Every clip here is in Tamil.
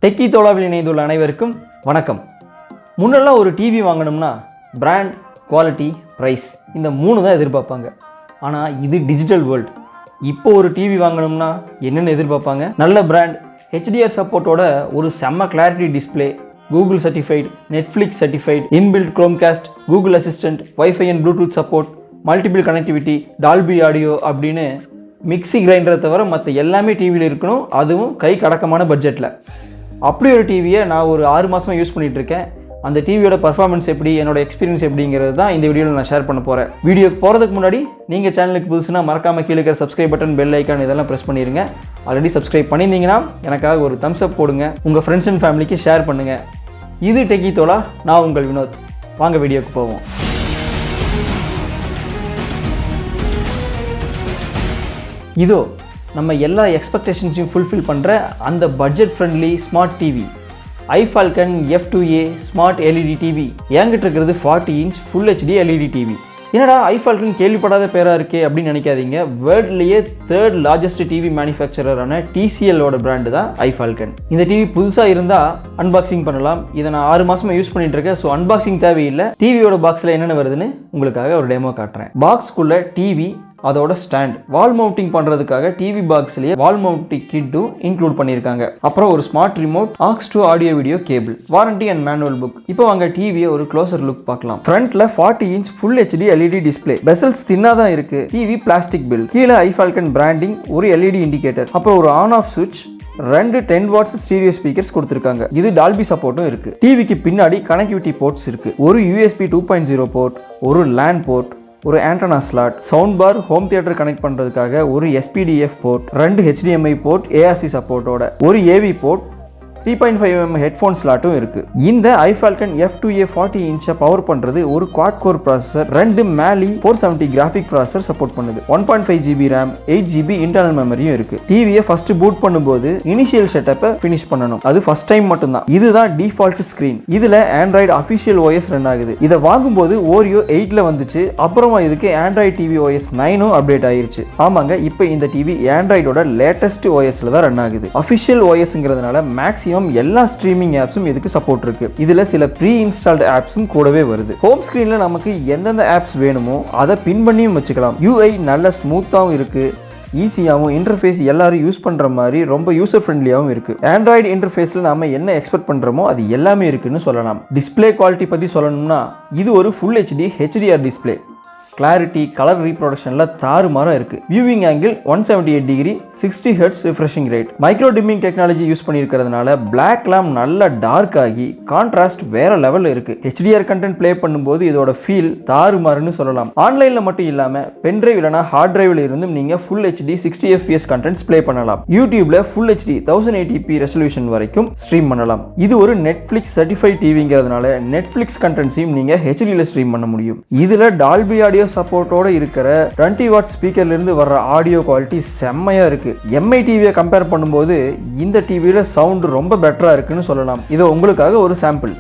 டெக்கி தோழாவில் இணைந்துள்ள அனைவருக்கும் வணக்கம். முன்னெல்லாம் ஒரு டிவி வாங்கணும்னா பிராண்ட், குவாலிட்டி, ப்ரைஸ் இந்த 3 தான் எதிர்பார்ப்பாங்க. ஆனால் இது டிஜிட்டல் வேர்ல்டு. இப்போ ஒரு டிவி வாங்கணும்னா என்னென்ன எதிர்பார்ப்பாங்க? நல்ல பிராண்ட், HDR சப்போர்ட்டோட ஒரு செம்ம clarity display, Google certified, Netflix certified, inbuilt Chromecast, Google assistant, wifi and Bluetooth support, multiple connectivity, Dolby audio அப்படின்னு மிக்சி கிரைண்டரை தவிர மற்ற எல்லாமே டிவியில் இருக்கணும். அதுவும் கை கடக்கமான பட்ஜெட்டில். அப்படி ஒரு டிவியை நான் ஒரு 6 மாதமாக யூஸ் பண்ணிகிட்ருக்கேன். அந்த டிவியோட பர்ஃபார்மன்ஸ் எப்படி, என்னோட எக்ஸ்பீரியன்ஸ் எப்படிங்கிறது தான் இந்த வீடியோவில் நான் ஷேர் பண்ண போகிறேன். வீடியோக்கு போகிறதுக்கு முன்னாடி நீங்கள் சேனலுக்கு புதுசுனா மறக்காமல் கீழே இருக்கிற சப்ஸ்கிரைப் பட்டன், பெல் ஐக்கான் இதெல்லாம் ப்ரெஸ் பண்ணிடுங்க. ஆல்ரெடி சப்ஸ்கிரைப் பண்ணியிருந்தீங்கன்னா எனக்காக ஒரு தம்ஸ் அப் போடுங்க. உங்கள் ஃப்ரெண்ட்ஸ் அண்ட் ஃபேமிலிக்கு ஷேர் பண்ணுங்கள். இது டெக்கி தோழா, நான் உங்கள் வினோத். வாங்க வீடியோக்கு போவோம். இதோ நம்ம எல்லா எக்ஸ்பெக்டேஷன்ஸையும் ஃபுல்ஃபில் பண்ணுற அந்த budget friendly smart TV Iffalcon F2A smart LED TV. என்கிட்ட இருக்கிறது 40 inch full HD LED TV. என்னடா Iffalcon கேள்விப்படாத பேராக இருக்கே அப்படின்னு நினைக்காதீங்க. வேர்ல்ட்லேயே 3rd லார்ஜஸ்ட் டிவி மேனுஃபேக்சரரான TCLோட பிராண்டு தான் Iffalcon. இந்த டிவி புதுசாக இருந்தால் அன்பாக்சிங் பண்ணலாம். இதை நான் 6 மாதமாக யூஸ் பண்ணிட்டு இருக்கேன். ஸோ அன்பாக்சிங் தேவையில்லை. டிவியோட பாக்ஸில் என்னென்ன வருதுன்னு உங்களுக்காக ஒரு டெமோ காட்டுறேன். பாக்ஸ்க்குள்ளே டிவி, அதோட ஸ்டாண்ட், வால் மவுண்டிங் பண்ணுறதுக்காக டிவி பாக்ஸ்லேயே வால் மவுண்டிங் கிட்டும் இன்க்ளூட் பண்ணியிருக்காங்க. அப்புறம் ஒரு smart remote, AUX to audio video cable, warranty and manual book. இப்போ வாங்க டிவியை ஒரு க்ளோசர் லுக் பார்க்கலாம். ஃப்ரண்ட்ல 40 inch full HD LED display. Bezels தின்னா தான் இருக்கு. TV plastic build. கீழே Iffalcon பிராண்டிங், ஒரு LED இண்டிகேட்டர், அப்புறம் ஒரு ஆன் ஆஃப் சுவிட்ச், 2 10 வாட்ஸ் ஸ்டீரியோ ஸ்பீக்கர்ஸ் கொடுத்துருக்காங்க. இது டால்பி சப்போர்ட்டும் இருக்கு. டிவிக்கு பின்னாடி கனெக்டிவிட்டி போர்ட்ஸ் இருக்கு. ஒரு USB 2.0 போர்ட், ஒரு LAN போர்ட், ஒரு antenna slot, sound bar, home theatre connect பண்ணுறதுக்காக ஒரு SPDF port, 2 HDMI port ARC சப்போர்ட்டோட, ஒரு AV போர்ட், 3.5mm ஹெட்ஃபோன் ஸ்லாட்டும் இருக்குது. இந்த Iffalcon F2A 40 இன்ச்சை பவர் பண்ணுறது ஒரு quad core processor, 2 மேலி 470 graphic processor support பண்ணுது. 1.5 GB RAM, 8 GB இன்டர்னல் மெமரியும் இருக்குது. டிவியை ஃபர்ஸ்ட் பூட் பண்ணும்போது இனிஷியல் செட்டப்பை ஃபினிஷ் பண்ணணும். அது ஃபர்ஸ்ட் டைம் மட்டும்தான். இதுதான் டிஃபால்ட் ஸ்க்ரீன். இதில் ஆண்ட்ராய்டு அஃபிஷியல் OS ரன் ஆகுது. இதை வாங்கும்போது Oreo 8ல் வந்துச்சு. அப்புறமா இதுக்கு ஆண்ட்ராய்டு டிவி OS 9ம் அப்டேட் ஆயிருச்சு. ஆமாங்க, இப்போ இந்த டிவி ஆண்ட்ராய்டோட லேட்டஸ்ட் OSல தான் ரன் ஆகுது. அஃபிஷியல் OSங்கிறதுனால மேக்ஸிமம் எல்லா ஸ்ட்ரீமிங் ஆப்ஸும் இதுக்கு சப்போர்ட் இருக்கு. இதுல சில ப்ரீ இன்ஸ்டால்டு ஆப்ஸும் கூடவே வருது. ஹோம் ஸ்கிரீன்ல நமக்கு எந்தெந்த ஆப்ஸ் வேணுமோ அதை பின் பண்ணியும் வச்சுக்கலாம். UI நல்ல ஸ்மூத்தாகவும் இருக்கு. ஈஸியாகவும் இன்டர்ஃபேஸ் எல்லாரும் யூஸ் பண்ணுற மாதிரி ரொம்ப யூசர் ஃப்ரெண்ட்லியாகவும் இருக்குது. ஆண்ட்ராய்டு இன்டர்ஃபேஸில் நம்ம என்ன எக்ஸ்பெக்ட் பண்ணுறோமோ அது எல்லாமே இருக்குன்னு சொல்லலாம். டிஸ்பிளே குவாலிட்டி பற்றி சொல்லணும்னா இது ஒரு full HD HDR display. Clarity, colour ரீப்ரொடக்ஷனில் தாறுமாறாக இருக்குது. Viewing angle 178 degree, 60 Hz refreshing rate. Micro dimming technology use பண்ணியிருக்கிறதுனால பிளாக்லாம் நல்லா டார்க் ஆகி கான்ட்ராஸ்ட் வேற லெவலில் இருக்குது. HDR கண்டென்ட் ப்ளே பண்ணும்போது இதோட ஃபீல் தாறுமாறுன்னு சொல்லலாம். ஆன்லைனில் மட்டும் இல்லாமல் பென்ட்ரைவ் இல்லைனா ஹார்ட் டிரைவில் இருந்தும் நீங்கள் full HD 60 FPS contents play பண்ணலாம். யூடியூப்ல ஃபுல் HD 1080p ரெசல்யூஷன் வரைக்கும் ஸ்ட்ரீம் பண்ணலாம். இது ஒரு நெட்ஃப்ளிக்ஸ் சர்டிஃபைட் டிவிங்கிறதுனால நெட்ஃப்ளிக்ஸ் கண்டென்ட்ஸையும் நீங்கள் HDல ஸ்ட்ரீம் பண்ண முடியும். இதில் டால்பி ஆடியோ சப்போர்ட்டோட இருக்கிற 20 வாட் ஸ்பீக்கர்ல இருந்து வர்ற ஆடியோ குவாலிட்டி செம்மையா இருக்கு. MI டிவியை கம்பேர் பண்ணும்போது இந்த டிவியில சவுண்ட் ரொம்ப பெட்டரா இருக்குன்னு சொல்லலாம். இது உங்களுக்காக ஒரு சாம்பிள்.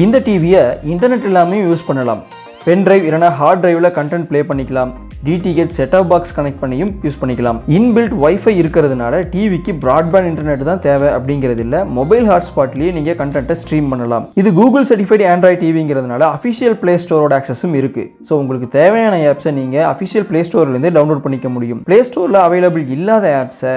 இந்த டிவியை இன்டர்நெட் இல்லாமல் யூஸ் பண்ணலாம். பென் டிரைவ் இல்லைனா ஹார்ட் டிரைவில் கண்டென்ட் ப்ளே பண்ணிக்கலாம். DTH செட்அப் பாக்ஸ் கனெக்ட் பண்ணியும் யூஸ் பண்ணிக்கலாம். இன்பில்ட் வைஃபை இருக்கிறதுனால டிவிக்கு பிராட்பேண்ட் இன்டர்நெட் தான் தேவை அப்படிங்கிறது இல்லை. மொபைல் ஹாட்ஸ்பாட்லேயே நீங்கள் கண்டென்ட்டை ஸ்ட்ரீம் பண்ணலாம். இது கூகுள் சர்டிஃபைடு ஆண்ட்ராய்டு டிவிங்கிறதுனால அஃபிஷியல் ப்ளே ஸ்டோரோட ஆக்சஸும் இருக்குது. ஸோ உங்களுக்கு தேவையான ஆப்ஸை நீங்கள் அஃபிஷியல் ப்ளே ஸ்டோர்லேருந்தே டவுன்லோட் பண்ணிக்க முடியும். ப்ளே ஸ்டோரில் அவைலபிள் இல்லாத ஆப்ஸை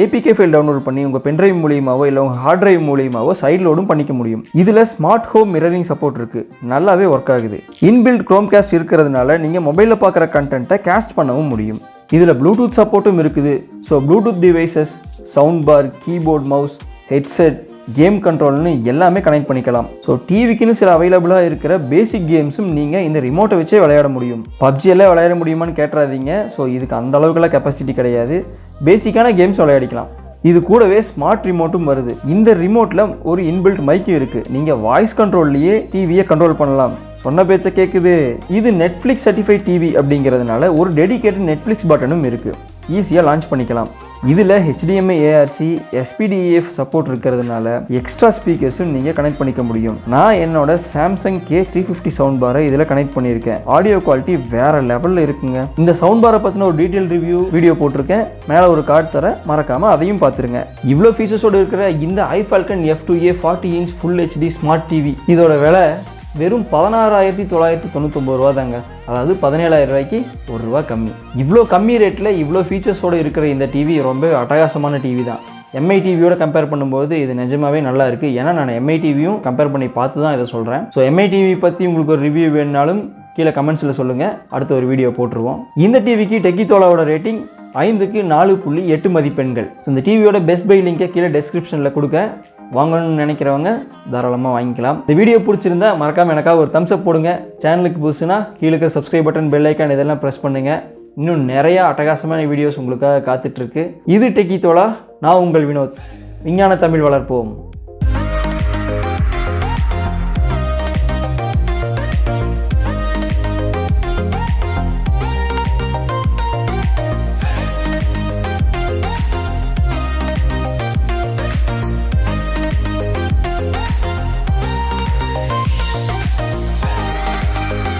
APK ஃபைல் டவுன்லோட் பண்ணி உங்கள் பென்ட்ரைவ் மூலியமாவோ இல்லை உங்கள் ஹார்ட் டிரைவ் மூலியமாவோ சைட் லோடும் பண்ணிக்க முடியும். இதில் ஸ்மார்ட் ஹோம் மிரரிங் சப்போர்ட் இருக்குது. நல்லாவே ஒர்க் ஆகுது. இன்பில்ட் குரோம்காஸ்ட் இருக்கிறதுனால நீங்கள் மொபைலில் பார்க்குற கண்டென்ட்டை காஸ்ட் பண்ணவும் முடியும். இதில் ப்ளூடூத் சப்போர்ட்டும் இருக்குது. So Bluetooth devices, sound bar, keyboard, mouse, headset, game கண்ட்ரோல்னு எல்லாமே கனெக்ட் பண்ணிக்கலாம். ஸோ டிவிக்குன்னு சில அவைலபிளாக இருக்கிற பேசிக் கேம்ஸும் நீங்கள் இந்த ரிமோட்டை வச்சே விளையாட முடியும். PUBG எல்லாம் விளையாட முடியுமான்னு கேட்டுறாதீங்க. ஸோ இதுக்கு அந்த அளவுக்குலாம் கெப்பாசிட்டி கிடையாது. பேசிக்கான கேம்ஸ் விளையாடிக்கலாம். இது கூடவே ஸ்மார்ட் ரிமோட்டும் வருது. இந்த ரிமோட்டில் ஒரு இன்பில்ட் மைக்கும் இருக்குது. நீங்கள் வாய்ஸ் கண்ட்ரோல்லையே டிவியை கண்ட்ரோல் பண்ணலாம். சொன்ன பேச்சை கேட்குது. இது நெட்ஃப்ளிக்ஸ் சர்டிஃபைட் டிவி அப்படிங்கிறதுனால ஒரு டெடிகேட்டட் நெட்ஃப்ளிக்ஸ் பட்டனும் இருக்குது. ஈஸியாக லான்ச் பண்ணிக்கலாம். இதில் HDMI ARC SPDIF சப்போர்ட் இருக்கிறதுனால எக்ஸ்ட்ரா ஸ்பீக்கர்ஸும் நீங்கள் கனெக்ட் பண்ணிக்க முடியும். நான் என்னோட சாம்சங் K350 சவுண்ட் பாரை இதில் கனெக்ட் பண்ணியிருக்கேன். ஆடியோ குவாலிட்டி வேற லெவலில் இருக்குங்க. இந்த சவுண்ட் பாரை பற்றின ஒரு டீட்டெயில் ரிவ்யூ வீடியோ போட்டிருக்கேன், மேலே ஒரு கார்டு தரேன், மறக்காமல் அதையும் பார்த்துருங்க. இவ்வளோ ஃபீச்சர்ஸோடு இருக்கிற இந்த Iffalcon F2A 40 inch full HD smart TV இதோட விலை வெறும் 16,999 ரூபா தாங்க. அதாவது 17,000 ரூபாய்க்கு ₹1 கம்மி. இவ்வளோ கம்மி ரேட்டில் இவ்வளோ ஃபீச்சர்ஸோடு இருக்கிற இந்த டிவி ரொம்ப அட்டகாசமான டிவி தான். MI டிவியோட கம்பேர் பண்ணும்போது இது நிஜமாவே நல்லா இருக்குது. ஏன்னா நான் MI டிவியும் கம்பேர் பண்ணி பார்த்து தான் இதை சொல்கிறேன். ஸோ MI டிவி பற்றி உங்களுக்கு ஒரு ரிவ்யூ வேணுனாலும் கீழே கமெண்ட்ஸில் சொல்லுங்கள், அடுத்த ஒரு வீடியோ போட்டுருவோம். இந்த டிவிக்கு டெக்கித்தோலாவோட ரேட்டிங் 5க்கு 4.8 மதிப்பெண்கள். இந்த டிவியோட பெஸ்ட் பை லிங்கை கீழே டெஸ்கிரிப்ஷனில் கொடுக்க, வாங்கணும்னு நினைக்கிறவங்க தாராளமாக வாங்கிக்கலாம். இந்த வீடியோ பிடிச்சிருந்தா மறக்காமல் எனக்காக ஒரு தம்ஸ் அப் போடுங்க. சேனலுக்கு புதுசுனா கீழே இருக்கிற சப்ஸ்கிரைப் பட்டன், பெல் ஐக்கான் இதெல்லாம் ப்ரெஸ் பண்ணுங்கள். இன்னும் நிறையா அட்டகாசமான வீடியோஸ் உங்களுக்காக காத்துட்ருக்கு. இது டெக்கித்தோலா, நான் உங்கள் வினோத். விஞ்ஞான தமிழ் வளர்ப்போம்.